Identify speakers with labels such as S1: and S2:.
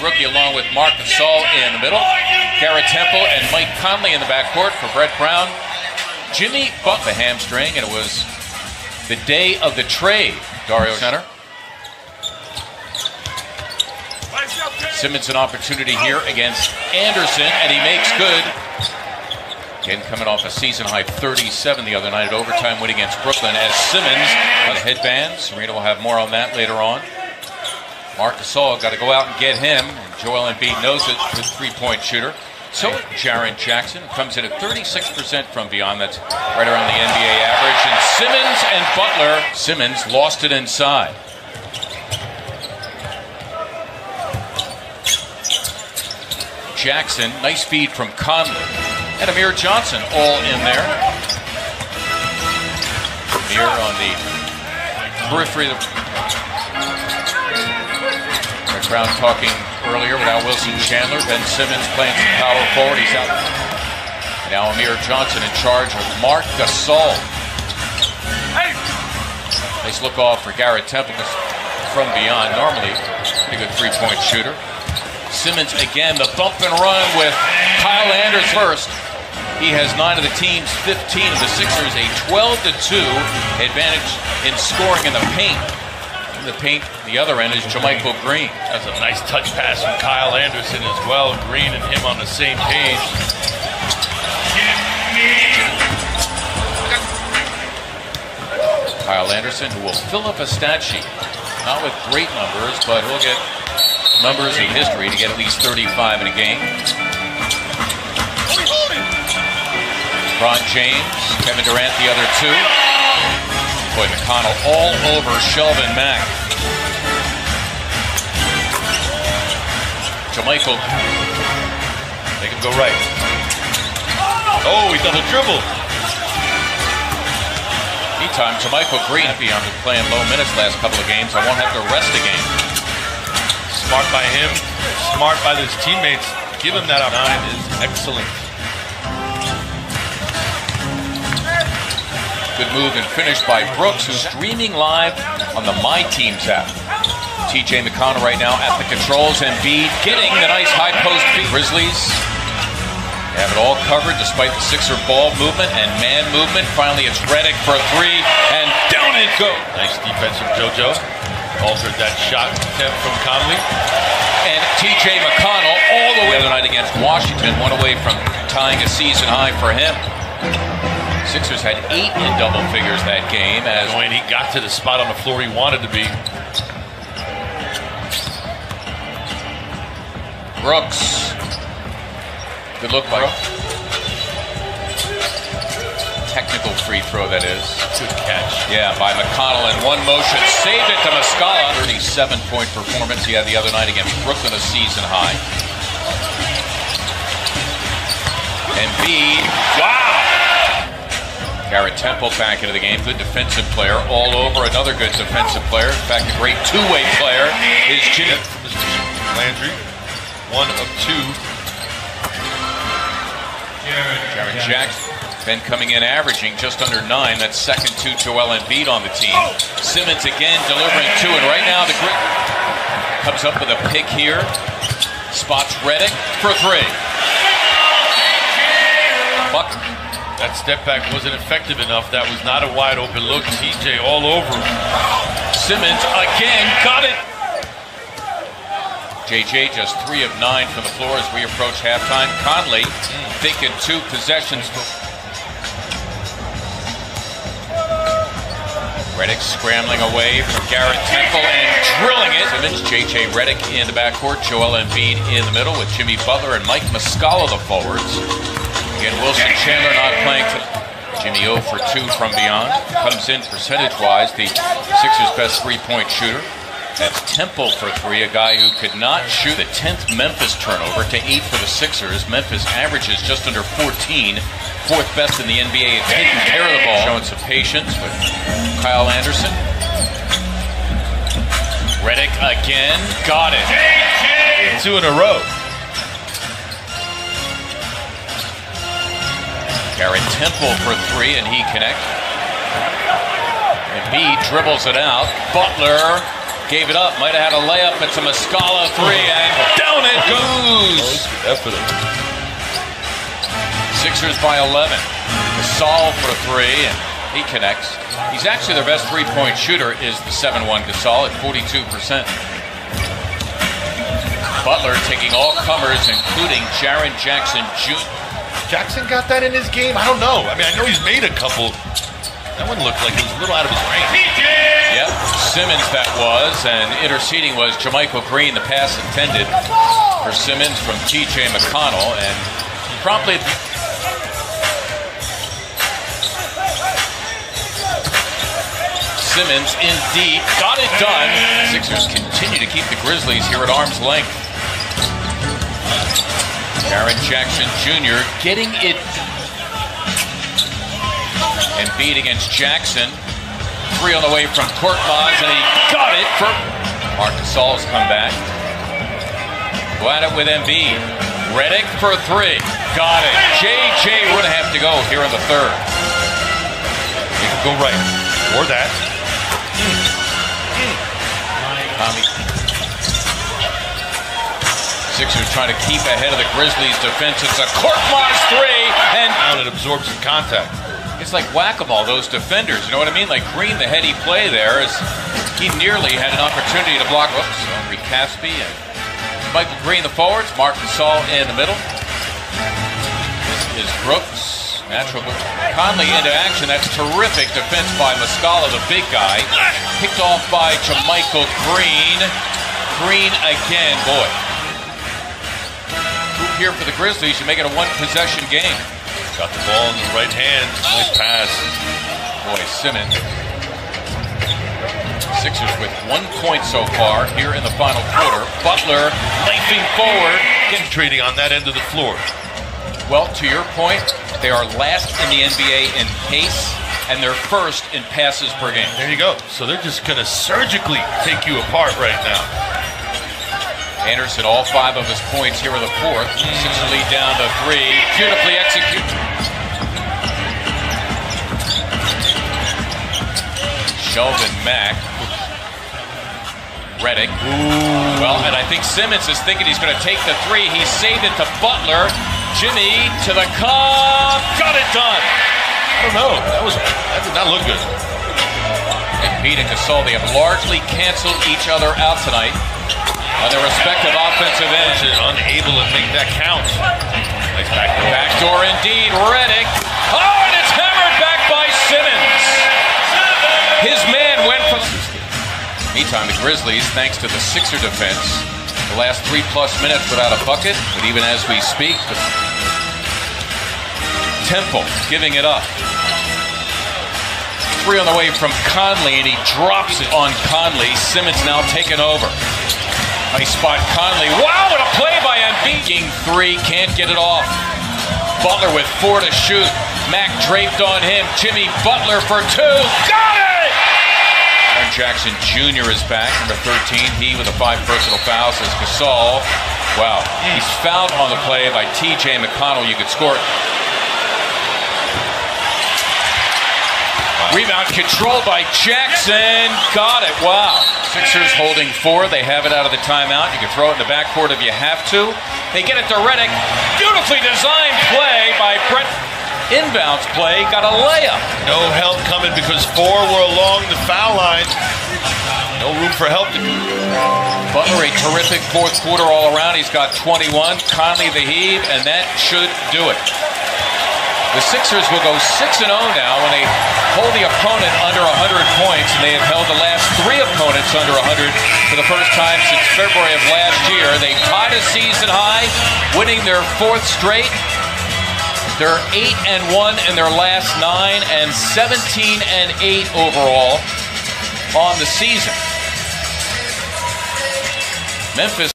S1: Rookie along with Marc Gasol in the middle. Garrett Temple and Mike Conley in the backcourt for Brett Brown. Jimmy bucked the hamstring, and it was the day of the trade. Dario Center. Simmons an opportunity here against Anderson, and he makes good. Again, coming off a season-high 37 the other night at overtime win against Brooklyn as Simmons on the headband. Serena will have more on that later on. Marc Gasol got to go out and get him. Joel Embiid knows it, the three-point shooter. So Jaren Jackson comes in at 36% from beyond. That's right around the NBA average. And Simmons and Butler. Simmons lost it inside. Jackson, nice feed from Conley. And Amir Johnson all in there. Amir on the periphery of the... Brown talking earlier without Wilson Chandler. Ben Simmons playing some power forward. He's out. And now Amir Johnson in charge of Marc Gasol. Hey. Nice look off for Garrett Temple from beyond. Normally, pretty good three-point shooter. Simmons again, the bump and run with Kyle Anderson first. He has 9 of the team's 15 of the Sixers, a 12-2 advantage in scoring in the paint. In the paint, the other end is Jermichael Green.
S2: That's a nice touch pass from Kyle Anderson as well. Green and him on the same page.
S1: Kyle Anderson, who will fill up a stat sheet. Not with great numbers, but he'll get numbers in history to get at least 35 in a game. LeBron James, Kevin Durant, the other two. Boy, McConnell all over Shelvin Mack. Jermichael.
S2: Make him go right. Oh, he double dribbled.
S1: Meantime, Jermichael Green, happy on playing low minutes last couple of games. I won't have to rest a game.
S2: Smart by him. Smart by his teammates. Give him that opportunity. Is excellent.
S1: Good move and finish by Brooks, who's streaming live on the My Teams app. TJ McConnell right now at the controls. Embiid getting the nice high post beat. Grizzlies have it all covered despite the Sixer ball movement and man movement. Finally, it's Redick for a three, and down it goes.
S2: Nice defense from JoJo. Altered that shot attempt from Conley.
S1: And TJ McConnell all the way the other night against Washington, one away from tying a season high for him. Sixers had 8 in double figures that game as
S2: when he got to the spot on the floor he wanted to be.
S1: Brooks. Good look by technical free throw, that is.
S2: Good catch.
S1: Yeah, by McConnell in one motion. Saved it to Muscala. 37-point performance he had the other night against Brooklyn, a season high. Embiid. Wow! Garrett Temple back into the game. Good defensive player all over. Another good defensive player. In fact, a great two-way player is Jimmy.
S2: Landry. 1 of 2.
S1: Jaren Jackson. Then coming in averaging just under 9. That's second to Joel Embiid on the team. Simmons again delivering 2. And right now the Grit comes up with a pick here. Spots Redick for 3. Buck.
S2: That step back wasn't effective enough. That was not a wide open look. TJ all over him.
S1: Simmons again got it. JJ just 3 of 9 from the floor as we approach halftime. Conley thinking 2 possessions. Redick scrambling away from Garrett Temple and drilling it. Simmons, JJ Redick in the backcourt. Joel Embiid in the middle with Jimmy Butler and Mike Muscala the forwards. Again, Wilson Chandler not playing. Jimmy 0 for 2 from beyond. Comes in percentage-wise the Sixers' best three-point shooter. That's Temple for 3, a guy who could not shoot. The 10th Memphis turnover to 8 for the Sixers. Memphis averages just under 14. 4th best in the NBA at taking care of the ball. Showing some patience with Kyle Anderson. Redick again. Got it.
S2: 2 in a row.
S1: Garrett Temple for 3, and he connects. Embiid dribbles it out. Butler gave it up. Might have had a layup. It's a Muscala 3, and
S2: effort.
S1: Sixers by 11. Gasol for a three, and he connects. He's actually their best three-point shooter is the 7-1 Gasol at 42%. Butler taking all comers, including Jaren Jackson Jr.
S2: Jackson got that in his game? I don't know. I mean, I know he's made a couple. That one looked like it was a little out of his range.
S1: Yep, Simmons that was, and interceding was Jermichael Green. The pass intended for Simmons from T.J. McConnell, and promptly Simmons in deep, got it done. Sixers continue to keep the Grizzlies here at arm's length. Jaren Jackson Jr. getting it. Embiid against Jackson. Three on the way from Korkmaz, and he got it for Marc Gasol's comeback. Go at it with Embiid. Redick for three. Got it. JJ would have to go here in the third.
S2: You can go right. Or that.
S1: Tommy. Sixers trying to keep ahead of the Grizzlies defense. It's a Korkmaz three, and
S2: it absorbs some contact.
S1: It's like whack-a-mole, those defenders. You know what I mean? Like Green, the heady play there, as he nearly had an opportunity to block. Oops, Henry Caspi and Michael Green, the forwards. Marc Gasol in the middle. This is Brooks. Natural Conley into action. That's terrific defense by Muscala, the big guy. Picked off by Jermichael Green. Green again, boy. Here for the Grizzlies, you make it a one-possession game.
S2: Got the ball in the right hand. Nice pass.
S1: Boy, Simmons. Sixers with 1 point so far here in the final quarter. Butler knifing forward.
S2: Trading on that end of the floor.
S1: Well, to your point, they are last in the NBA in pace, and they're first in passes per game.
S2: There you go. So they're just going to surgically take you apart right now.
S1: Anderson, all 5 of his points here in the fourth. Sixers lead down to 3. Beautifully executed. Sheldon Mack. Redick. Well, and I think Simmons is thinking he's going to take the 3. He saved it to Butler. Jimmy to the cup. Got it done.
S2: I don't know. That did not look good.
S1: Embiid and Gasol, they have largely canceled each other out tonight on their respective offensive ends.
S2: Unable to make that count. Nice backdoor.
S1: Backdoor indeed. Redick. Oh, and it's hammered back by Simmons. His man went from... Meantime, the Grizzlies, thanks to the Sixer defense, the last 3+ minutes without a bucket. But even as we speak, Temple giving it up. 3 on the way from Conley, and he drops it on Conley. Simmons now taking over. Nice spot, Conley. Wow, what a play by Embiid. 3, can't get it off. Butler with 4 to shoot. Mack draped on him. Jimmy Butler for 2. Got it! Jaren Jackson Jr. is back, number 13. He with the 5 personal fouls as Gasol. Wow, he's fouled on the play by T.J. McConnell. You could score it. Rebound controlled by Jackson. Got it. Wow. Sixers holding 4. They have it out of the timeout. You can throw it in the backcourt if you have to. They get it to Redick. Beautifully designed play by Brett. Inbounds play. Got a layup.
S2: No help coming because 4 were along the foul line. No room for help.
S1: Butler, a terrific fourth quarter all around. He's got 21. Conley the heave, and that should do it. The Sixers will go 6-0 now when they hold the opponent under 100 points, and they have held the last 3 opponents under 100 for the first time since February of last year. They tied a season high, winning their 4th straight. They're 8-1 in their last 9 and 17-8 overall on the season. Memphis